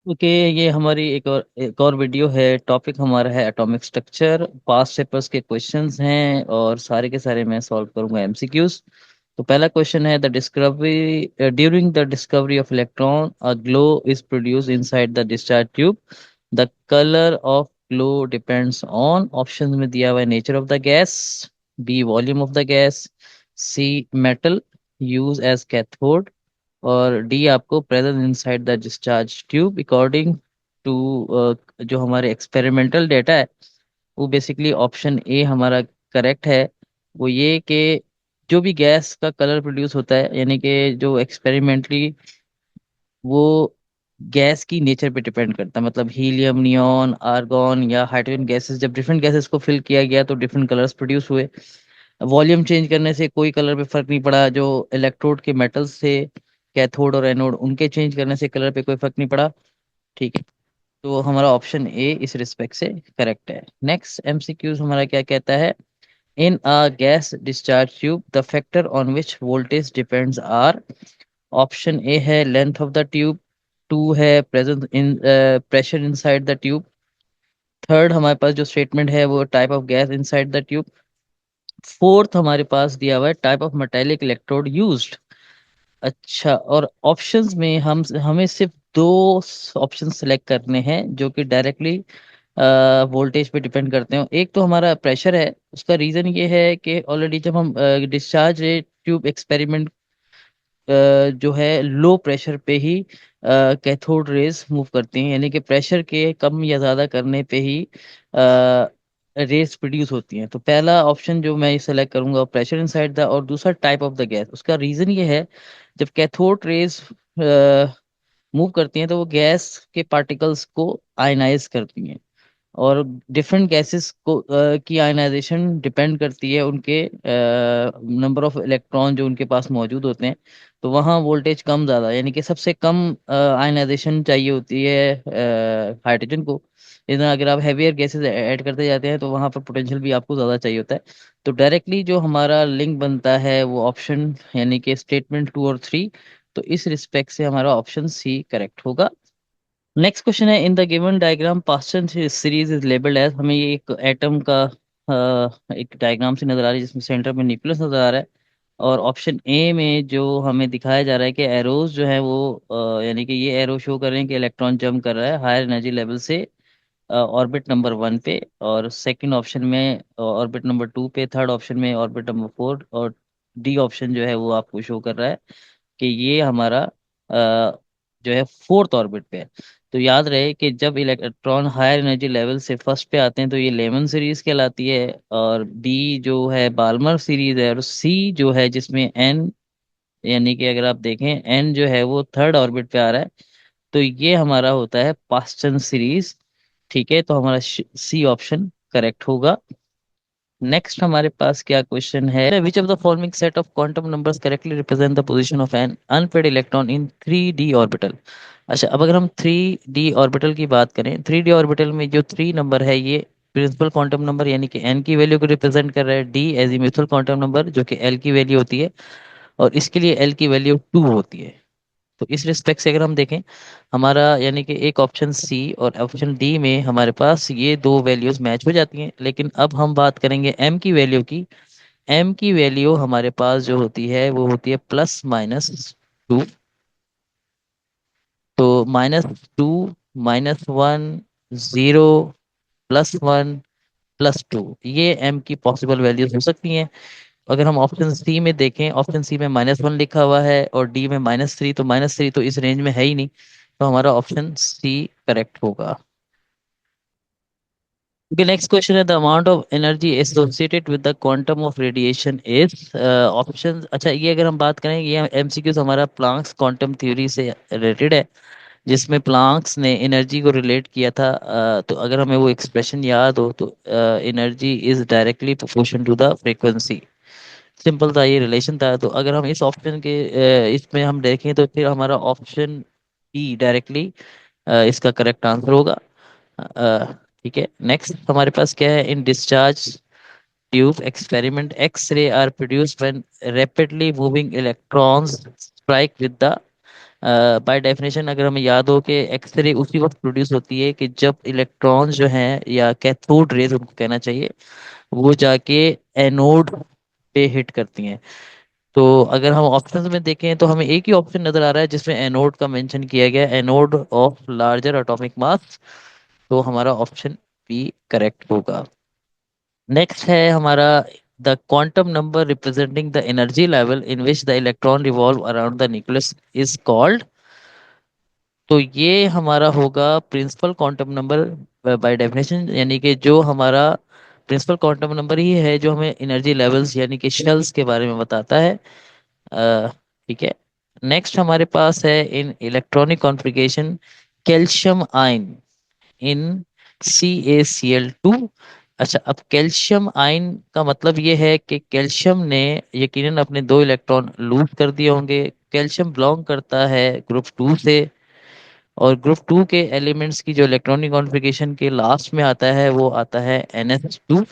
Okay, ये हमारी एक और वीडियो है। टॉपिक हमारा है एटॉमिक स्ट्रक्चर। पास्ट पेपर्स के क्वेश्चंस हैं और सारे के सारे मैं सॉल्व करूंगा एमसीक्यूज। तो पहला क्वेश्चन है, the discovery during the discovery of electron a glow is produce inside the discharge tube. The colour of glow depends on option में दिया हुआ है nature of the gas, B volume of the gas, C metal use as cathode, और D आपको present inside the discharge tube. According to जो हमारे experimental data है, वो बेसिकली ऑप्शन ए हमारा करेक्ट है। वो ये कि जो भी गैस का कलर प्रोड्यूस होता है, यानी कि जो एक्सपेरिमेंटली, वो गैस की नेचर पे डिपेंड करता है। मतलब हीलियम, नियॉन, आर्गॉन या हाइड्रोजन गैसेस, जब डिफरेंट गैसेस को फिल किया गया तो डिफरेंट कलर्स प्रोड्यूस हुए। वॉल्यूम चेंज करने से कोई कलर पे फर्क नहीं पड़ा। जो इलेक्ट्रोड के मेटल्स थे, कैथोड और एनोड, उनके चेंज करने से कलर पे कोई फर्क नहीं पड़ा। ठीक है, तो हमारा ऑप्शन ए इस रिस्पेक्ट से करेक्ट है। नेक्स्ट एमसीक्यूज हमारा क्या कहता है, in a gas discharge tube the factor on which voltage depends are. Option A है length of the tube, two है present in pressure inside the tube, third हमारे पास जो स्टेटमेंट है वो type of gas inside the tube, fourth हमारे पास दिया हुआ है type of metallic electrode used. अच्छा, और ऑप्शंस में हम हमें सिर्फ दो ऑप्शन सेलेक्ट करने हैं जो कि डायरेक्टली वोल्टेज पे डिपेंड करते हैं। एक तो हमारा प्रेशर है। उसका रीज़न ये है कि ऑलरेडी जब हम डिस्चार्ज ट्यूब एक्सपेरिमेंट जो है लो प्रेशर पे ही कैथोड रेज मूव करती हैं, यानी कि प्रेशर के कम या ज़्यादा करने पे ही रेज प्रोड्यूस होती हैं। तो पहला ऑप्शन जो मैं सेलेक्ट करूंगा प्रेशर इनसाइड द, और दूसरा टाइप ऑफ द गैस। उसका रीज़न ये है, जब कैथोड रेज मूव करती हैं तो वो गैस के पार्टिकल्स को आयनाइज करती हैं। और डिफरेंट गैसेस को की आयनाइजेशन डिपेंड करती है उनके नंबर ऑफ इलेक्ट्रॉन जो उनके पास मौजूद होते हैं। तो वहाँ वोल्टेज कम ज़्यादा, यानी कि सबसे कम आयनाइजेशन चाहिए होती है हाइड्रोजन को। लेकिन अगर आप हैवियर गैसेस ऐड करते जाते हैं तो वहाँ पर पोटेंशियल भी आपको ज़्यादा चाहिए होता है। तो डायरेक्टली जो हमारा लिंक बनता है वो ऑप्शन, यानी कि स्टेटमेंट टू और थ्री। तो इस रिस्पेक्ट से हमारा ऑप्शन सी करेक्ट होगा। नेक्स्ट क्वेश्चन है, in the given diagram Paschen series is labelled as. हमें ये एक एटम का एक डायग्राम से नजर आ रही है जिसमें सेंटर में न्यूक्लियस नजर आ रहा है। और ऑप्शन ए में जो हमें दिखाया जा रहा है कि एरोज जो है वो यानी कि ये एरो शो कर रहे हैं कि इलेक्ट्रॉन जंप कर रहा है हायर एनर्जी लेवल से ऑर्बिट नंबर वन पे, और सेकंड ऑप्शन में ऑर्बिट नंबर टू पे, थर्ड ऑप्शन में ऑर्बिट नंबर फोर, और डी ऑप्शन जो है वो आपको शो कर रहा है कि ये हमारा जो है फोर्थ ऑर्बिट पे है। तो याद रहे कि जब इलेक्ट्रॉन हायर एनर्जी लेवल से फर्स्ट पे आते हैं तो ये लेमन सीरीज कहलाती है, और बी जो है बाल्मर सीरीज है, और सी जो है जिसमें एन, यानी कि अगर आप देखें एन जो है वो थर्ड ऑर्बिट पे आ रहा है, तो ये हमारा होता है पास्टन सीरीज। ठीक है, तो हमारा सी ऑप्शन करेक्ट होगा। नेक्स्ट हमारे पास क्या क्वेश्चन है, which of the following set of quantum numbers correctly represent the position of an unpaired electron in three D orbital. अच्छा, अब अगर हम थ्री डी ऑर्बिटल की बात करें, थ्री डी ऑर्बिटल में जो थ्री नंबर है ये प्रिंसिपल क्वांटम नंबर यानी कि एन की वैल्यू को रिप्रेजेंट कर रहा है, डी एजीमुथल क्वांटम नंबर जो कि एल की वैल्यू होती है, और इसके लिए एल की वैल्यू टू होती है। तो इस रिस्पेक्ट से अगर हम देखें, हमारा यानी कि एक ऑप्शन सी और ऑप्शन डी में हमारे पास ये दो वैल्यूज मैच हो जाती हैं। लेकिन अब हम बात करेंगे एम की वैल्यू की। एम की वैल्यू हमारे पास जो होती है वो होती है प्लस माइनस टू। तो minus two, minus one, zero, plus one, plus two, ये एम की पॉसिबल वैल्यूज हो सकती हैं। अगर हम ऑप्शन सी में देखें, ऑप्शन सी में माइनस वन लिखा हुआ है और डी में माइनस थ्री, तो माइनस थ्री तो इस रेंज में है ही नहीं, तो हमारा ऑप्शन सी करेक्ट होगा। Okay, नेक्स्ट क्वेश्चन है, the amount of energy associated with the quantum of radiation is. Option, अच्छा ये अगर हम बात करें, ये एमसीक्यूज हमारा प्लांक्स क्वांटम थ्योरी से रिलेटेड है, जिसमें प्लांक्स ने एनर्जी को रिलेट किया था। तो अगर हमें वो एक्सप्रेशन याद हो तो energy is directly proportion to the frequency. Simple था, ये रिलेशन था। तो अगर हम इस ऑप्शन के इसमें हम देखें तो फिर हमारा ऑप्शन बी डायरेक्टली इसका करेक्ट आंसर होगा। अ, ठीक है, नेक्स्ट हमारे पास क्या है, in discharge tube experiment X ray are produced when rapidly moving electrons strike with the by definition अगर हमें याद हो कि एक्सरे उसी वक्त प्रोड्यूस होती है कि जब इलेक्ट्रॉन्स जो हैं या कैथोड रेज उनको कहना चाहिए, वो जाके एनोड पे हिट करती हैं। तो अगर हम ऑप्शंस में देखें तो हमें एक ही ऑप्शन नजर आ रहा है जिसमें एनोड का मेंशन किया गया है, anode of larger atomic mass. तो हमारा ऑप्शन बी करेक्ट होगा। नेक्स्ट है हमारा the quantum number representing the energy level in which the electron revolve around the nucleus is called. तो ये हमारा होगा principal quantum number by definition, यानी कि जो हमारा प्रिंसिपल क्वांटम नंबर ही है जो हमें एनर्जी लेवल्स यानी कि शेल्स के बारे में बताता है। अ, ठीक है। नेक्स्ट हमारे पास है इन इलेक्ट्रॉनिक कॉन्फ़िगरेशन कैल्शियम आयन इन CaCl2। अच्छा, अब कैल्शियम आयन का मतलब ये है कि कैल्शियम ने यकीनन अपने दो इलेक्ट्रॉन लूज कर दिए होंगे। कैल्शियम बिलोंग करता है ग्रुप 2 से, और ग्रुप 2 के एलिमेंट्स की जो इलेक्ट्रॉनिक कॉन्फ़िगरेशन के लास्ट में आता है वो आता है NH2।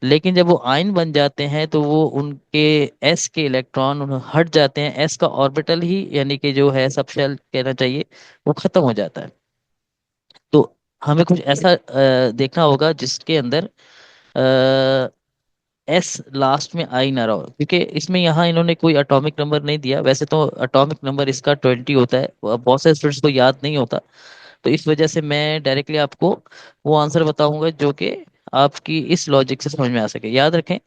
लेकिन जब वो आयन बन जाते हैं तो वो उनके s के इलेक्ट्रॉन हट जाते हैं, s का ऑर्बिटल ही यानी कि जो है सब शेल कहना चाहिए, वो खत्म हो जाता है। तो हमें कुछ ऐसा देखना होगा जिसके अंदर एस लास्ट में आ ही ना रहा हो, क्योंकि इसमें यहाँ इन्होंने कोई एटॉमिक नंबर नहीं दिया। वैसे तो एटॉमिक नंबर इसका 20 होता है, बहुत से स्टूडेंट्स को याद नहीं होता। तो इस वजह से मैं डायरेक्टली आपको वो आंसर बताऊंगा जो कि आपकी इस लॉजिक से समझ में आ सके, याद रखें।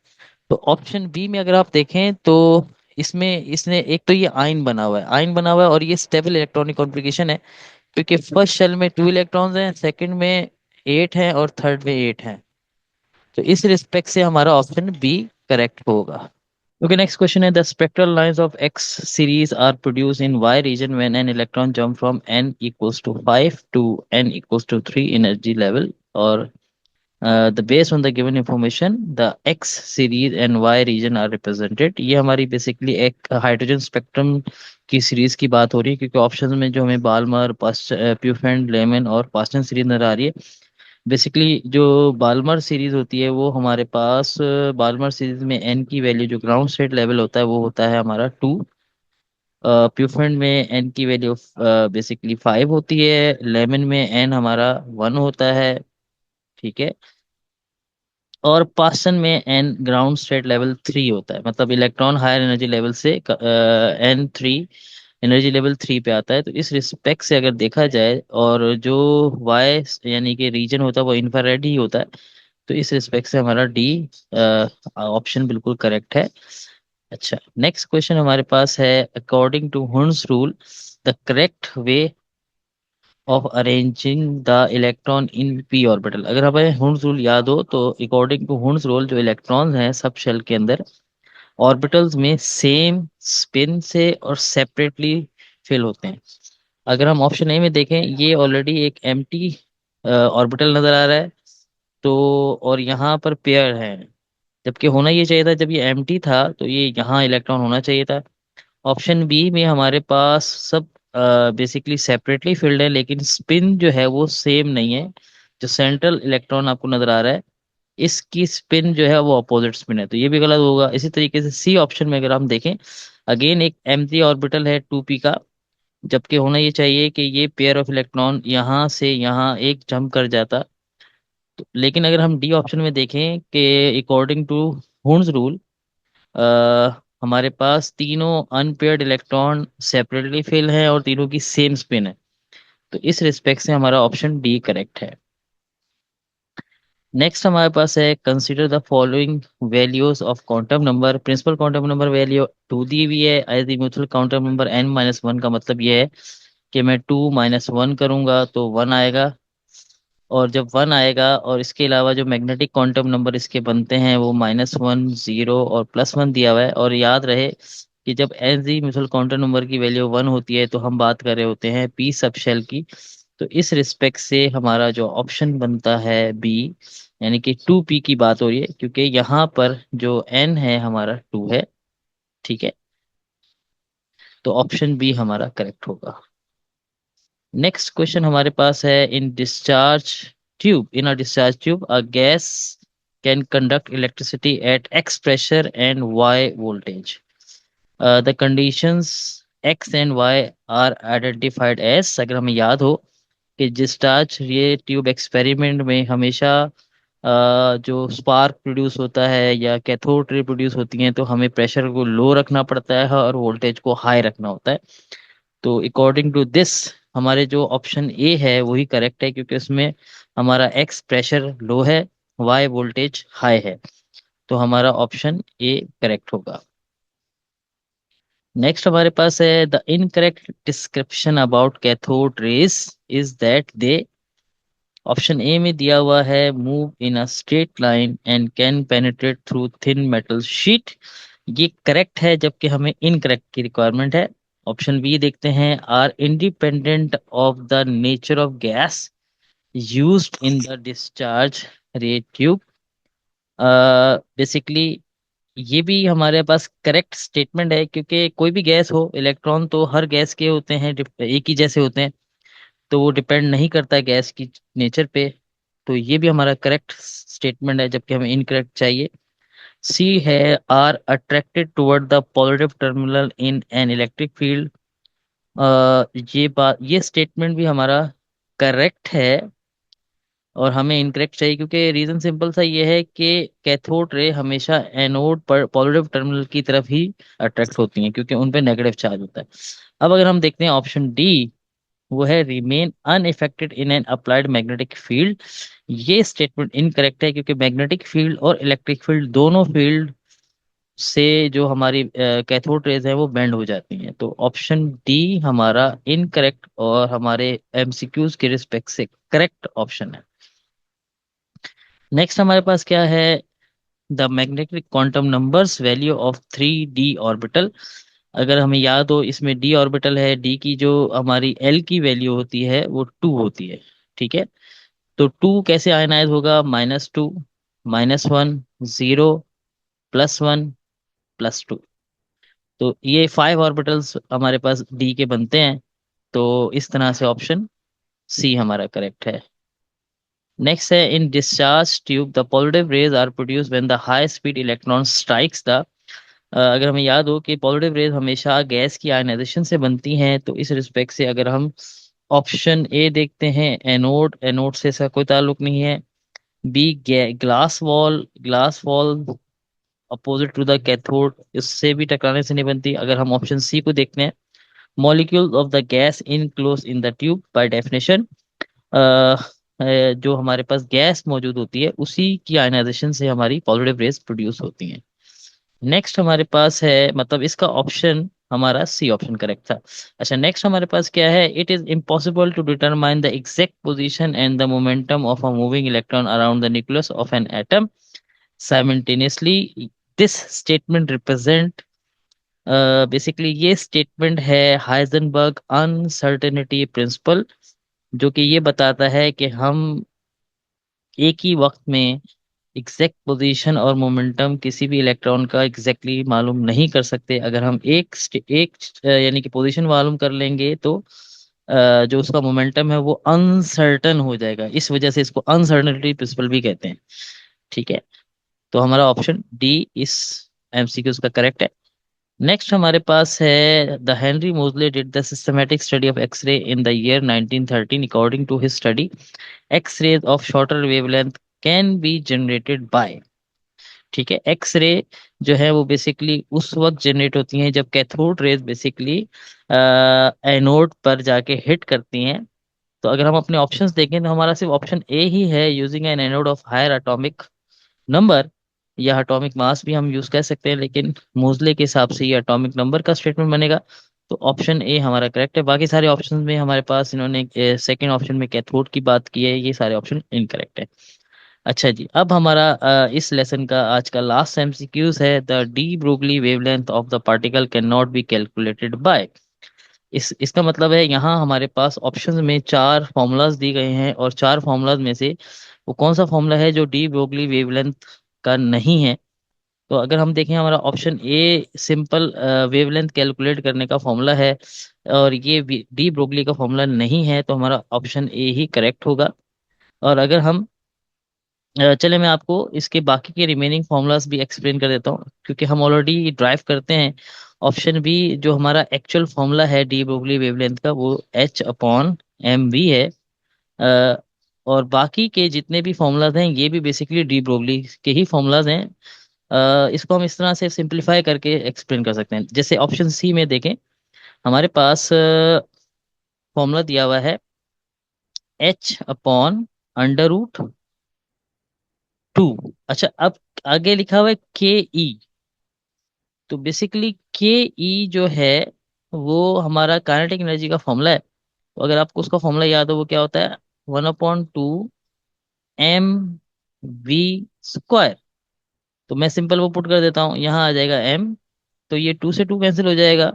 तो ऑप्शन बी में अगर आप देखें तो इसमें इसने एक तो ये आयन बना हुआ है, आयन बना हुआ है, और ये स्टेबल इलेक्ट्रॉनिक कॉन्फ़िगरेशन है, क्योंकि फर्स्ट शेल में 2 इलेक्ट्रॉन्स हैं, सेकंड में 8 हैं और थर्ड में 8 हैं। तो इस रिस्पेक्ट से हमारा ऑप्शन बी करेक्ट होगा। Okay, next question है the spectral lines of X series are produced in Y region when an electron jump from n equals to 5 to n equals to 3 energy level, or the based on the given information the X series and Y region are represented। ये हमारी basically एक hydrogen spectrum की series की बात हो रही है, क्योंकि ऑप्शन में जो हमें बाल्मर प्यूफेंड लेमन और पास्टन सीरीज नजर आ रही है। बेसिकली जो बाल्मर सीरीज होती है वो हमारे पास, बाल्मर सीरीज में एन की वैल्यू जो ग्राउंड स्टेट लेवल होता है वो होता है हमारा 2। प्यूफेंड में एन की वैल्यू बेसिकली 5 होती है, लेमन में एन हमारा 1 होता है। ठीक है। और पास्टन में एन ग्राउंड स्टेट लेवल 3 होता है, मतलब इलेक्ट्रॉन हायर एनर्जी लेवल से N3 एनर्जी लेवल 3 पे आता है। तो इस रिस्पेक्ट से अगर देखा जाए, और जो वाई यानी कि रीजन होता है वो इंफ्रारेड ही होता है, तो इस रिस्पेक्ट से हमारा डी ऑप्शन बिल्कुल करेक्ट है। अच्छा, नेक्स्ट क्वेश्चन हमारे पास है according to Hund's rule the correct way of arranging the electron in P orbital. अगर हमें हुन्स रूल याद हो तो अकॉर्डिंग टू हुन्स रूल जो इलेक्ट्रॉन्स हैं सब शेल के अंदर ऑर्बिटल्स में सेम स्पिन से और सेपरेटली फिल होते हैं। अगर हम ऑप्शन ए में देखें, ये ऑलरेडी एक एम्प्टी ऑर्बिटल नजर आ रहा है। तो और यहाँ पर पेयर है, जबकि होना ये चाहिए था, जब ये एम्प्टी था तो ये यहाँ इलेक्ट्रॉन होना चाहिए था। ऑप्शन बी में हमारे पास सब बेसिकली सेपरेटली फिल्ड है, लेकिन स्पिन जो है वो सेम नहीं है। जो सेंट्रल इलेक्ट्रॉन आपको नजर आ रहा है, इसकी स्पिन जो है वो अपोजिट स्पिन है, तो ये भी गलत होगा। इसी तरीके से सी ऑप्शन में अगर हम देखें, अगेन एक एम्प्टी ऑर्बिटल है 2p का, जबकि होना ये चाहिए कि ये पेयर ऑफ इलेक्ट्रॉन यहाँ से यहाँ एक जंप कर जाता। तो लेकिन अगर हम डी ऑप्शन में देखें कि अकॉर्डिंग टू हुन्स रूल हमारे पास तीनों अनपेयर्ड इलेक्ट्रॉन सेपरेटली फिल हैं और तीनों की सेम स्पिन है। तो इस रिस्पेक्ट से हमारा ऑप्शन डी करेक्ट है। नेक्स्ट हमारे पास है consider the following values of quantum number. Principal quantum number value 2 दी हुई है, अजीमुथल क्वांटम नंबर n-1 का मतलब ये है कि मैं 2 - 1 करूंगा तो 1 आएगा। और जब 1 आएगा, और इसके अलावा जो मैग्नेटिक क्वांटम नंबर इसके बनते हैं वो -1 0 और +1 दिया हुआ है। और याद रहे कि जब एन जी म्यूचुअल क्वांटम नंबर की वैल्यू 1 होती है तो हम बात कर रहे होते हैं पी सब शेल की। तो इस रिस्पेक्ट से हमारा जो ऑप्शन बनता है बी, यानी कि 2p की बात हो रही है, क्योंकि यहाँ पर जो n है हमारा 2 है। ठीक है। तो ऑप्शन बी हमारा करेक्ट होगा। नेक्स्ट क्वेश्चन हमारे पास है in a discharge tube a gas can conduct electricity at x pressure and y voltage। The conditions X and Y are identified as, अगर हमें याद हो कि डिस्चार्ज ये ट्यूब एक्सपेरिमेंट में हमेशा जो स्पार्क प्रोड्यूस होता है या कैथोड रे प्रोड्यूस होती हैं, तो हमें प्रेशर को लो रखना पड़ता है और वोल्टेज को हाई रखना होता है। तो अकॉर्डिंग टू दिस हमारे जो ऑप्शन ए है वही करेक्ट है, क्योंकि उसमें हमारा एक्स प्रेशर लो है, वाई वोल्टेज हाई है। तो हमारा ऑप्शन ए करेक्ट होगा। नेक्स्ट हमारे पास है the incorrect description about cathode rays is that they, option A में दिया हुआ है move in a straight line and can penetrate through thin metal sheet. ये करेक्ट है, जबकि हमें इनकरेक्ट की रिक्वायरमेंट है। ऑप्शन बी देखते हैं, are independent of the nature of gas used in the discharge ray tube. Basically ये भी हमारे पास करेक्ट स्टेटमेंट है, क्योंकि कोई भी गैस हो, इलेक्ट्रॉन तो हर गैस के होते हैं, एक ही जैसे होते हैं, तो वो डिपेंड नहीं करता है गैस की नेचर पे। तो ये भी हमारा करेक्ट स्टेटमेंट है, जबकि हमें इनकरेक्ट चाहिए। सी है, are attracted toward the positive terminal in an electric field. ये स्टेटमेंट भी हमारा करेक्ट है, और हमें इनकरेक्ट चाहिए, क्योंकि रीजन सिंपल सा ये है कि कैथोड रे हमेशा एनोड पर पॉजिटिव टर्मिनल की तरफ ही अट्रैक्ट होती हैं, क्योंकि उन पे नेगेटिव चार्ज होता है। अब अगर हम देखते हैं ऑप्शन डी, वो है remain unaffected in an applied magnetic field. ये स्टेटमेंट इनकरेक्ट है, क्योंकि मैग्नेटिक फील्ड और इलेक्ट्रिक फील्ड दोनों फील्ड से जो हमारी कैथोड रेज है वो बेंड हो जाती हैं। तो ऑप्शन डी हमारा इनकरेक्ट और हमारे एमसीक्यूज के रिस्पेक्ट से करेक्ट ऑप्शन है। नेक्स्ट हमारे पास क्या है, the magnetic quantum numbers value of 3D orbital. अगर हमें याद हो, इसमें डी ऑर्बिटल है, डी की जो हमारी एल की वैल्यू होती है वो 2 होती है। ठीक है, तो 2 कैसे आयनाइज होगा, -2, -1, 0, +1, +2। तो ये 5 ऑर्बिटल्स हमारे पास डी के बनते हैं। तो इस तरह से ऑप्शन सी हमारा करेक्ट है। नेक्स्ट है, in discharge tube the positive rays are produce when the high speed electron strikes the. अगर हमें याद हो कि पॉजिटिव रेज हमेशा गैस की आयनाइजेशन से बनती हैं, तो इस रिस्पेक्ट से अगर हम ऑप्शन ए देखते हैं, एनोड, एनोड से इसका कोई ताल्लुक नहीं है। B glass wall opposite to the cathode, इससे भी टकराने से नहीं बनती। अगर हम ऑप्शन सी को देखते हैं, molecule of the gas in close in the tube, by definition जो हमारे पास गैस मौजूद होती है उसी की आयनाइजेशन से हमारी पॉजिटिव रेज प्रोड्यूस होती हैं। नेक्स्ट हमारे पास है, मतलब इसका ऑप्शन हमारा सी ऑप्शन करेक्ट था। अच्छा, नेक्स्ट हमारे पास क्या है, it is impossible to determine the exact position and the momentum of a moving electron around the nucleus of an atom simultaneously. This statement represent, basically ये statement है Heisenberg uncertainty principle, जो कि ये बताता है कि हम एक ही वक्त में एग्जैक्ट पोजीशन और मोमेंटम किसी भी इलेक्ट्रॉन का एग्जैक्टली मालूम नहीं कर सकते। अगर हम यानी कि पोजीशन मालूम कर लेंगे, तो जो उसका मोमेंटम है वो अनसर्टन हो जाएगा। इस वजह से इसको अनसर्टेनिटी प्रिंसिपल भी कहते हैं। ठीक है, तो हमारा ऑप्शन डी इस एमसीक्यू का करेक्ट है। नेक्स्ट हमारे पास है, the Henry Moseley did the systematic study of X-ray in the year 1913। According to his study, X-rays of shorter wavelength can be generated by. ठीक है, एक्स रे जो है वो बेसिकली उस वक्त जनरेट होती हैं जब कैथोड रेज बेसिकली एनोड पर जाके हिट करती हैं। तो अगर हम अपने ऑप्शंस देखें, तो हमारा सिर्फ ऑप्शन ए ही है, using an anode of higher atomic number, या एटॉमिक मास भी हम यूज कर सकते हैं, लेकिन मोजले के हिसाब से ये एटॉमिक नंबर का स्टेटमेंट बनेगा। तो ऑप्शन ए हमारा करेक्ट है। बाकी सारे ऑप्शन में हमारे पास इन्होंने सेकंड ऑप्शन में कैथोड की बात की है, ये सारे ऑप्शन इनकरेक्ट है। अच्छा जी, अब हमारा इस लेसन का आज का लास्ट एमसीक्यूज है, the D Broglie wavelength of the particle can not be calculated by. इसका मतलब है, यहाँ हमारे पास ऑप्शंस में 4 फॉर्मूलाज दी गए हैं, और 4 फॉर्मूलाज में से वो कौन सा फॉर्मूला है जो डी ब्रोगली वेवलेंथ का नहीं है। तो अगर हम देखें, हमारा option a simple wavelength calculate करने का फॉर्मूला है, और ये डी ब्रोगली का फॉर्मूला नहीं है, तो हमारा ऑप्शन ए ही करेक्ट होगा। और अगर हम चले, मैं आपको इसके बाकी के रिमेनिंग फॉर्मूलाज भी एक्सप्लेन कर देता हूँ, क्योंकि हम ऑलरेडी ड्राइव करते हैं ऑप्शन बी जो हमारा एक्चुअल फॉर्मूला है डी ब्रोगली वेवलेंथ का वो H/mv है। अ, और बाकी के जितने भी फॉर्मूलाज हैं ये भी बेसिकली डी ब्रोगली के ही फॉर्मूलाज हैं। इसको हम इस तरह से सिंपलीफाई करके एक्सप्लेन कर सकते हैं। जैसे ऑप्शन सी में देखें, हमारे पास फॉर्मूला दिया हुआ है H/√2। अच्छा, अब आगे लिखा हुआ है के ई। तो बेसिकली के ई जो है वो हमारा काइनेटिक एनर्जी का फॉर्मूला है। तो अगर आपको उसका फॉर्मूला याद हो वो क्या होता है, 1/2 mv²। तो मैं सिंपल वो पुट कर देता हूँ, यहाँ आ जाएगा m। तो ये 2 से 2 कैंसिल हो जाएगा।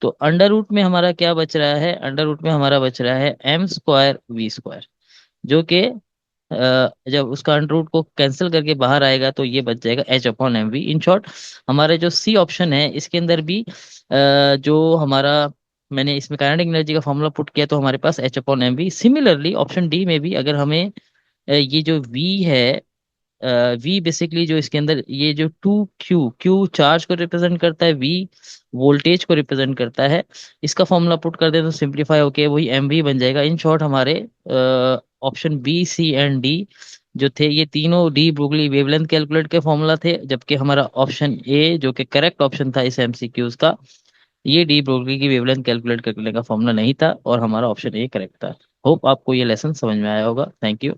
तो अंडर रूट में हमारा क्या बच रहा है, अंडर रूट में हमारा बच रहा है m²v², जो कि जब उसका अंडर रूट को कैंसिल करके बाहर आएगा तो ये बच जाएगा H/mv। इन शॉर्ट हमारे जो सी ऑप्शन है इसके अंदर भी जो हमारा, मैंने इसमें काइनेटिक एनर्जी का फॉर्मूला पुट किया तो हमारे पास H/mv। सिमिलरली ऑप्शन डी में भी अगर हमें ये जो v है, वी बेसिकली जो इसके अंदर ये जो 2q, क्यू चार्ज को रिप्रेजेंट करता है, वी वोल्टेज को रिप्रेजेंट करता है, इसका फॉर्मूला पुट कर दे तो सिंप्लीफाई होके वही एम वी बन जाएगा। इन शॉर्ट हमारे option B C and D जो थे ये तीनों डी ब्रोगली वेवलेंथ कैलकुलेट के फॉर्मूला थे, जबकि हमारा ऑप्शन ए जो कि करेक्ट ऑप्शन था इस एमसीक्यूज का, ये डी ब्रोगली की वेवलेंथ कैलकुलेट करने का फॉर्मूला नहीं था और हमारा ऑप्शन ए करेक्ट था। होप आपको ये लेसन समझ में आया होगा। Thank you.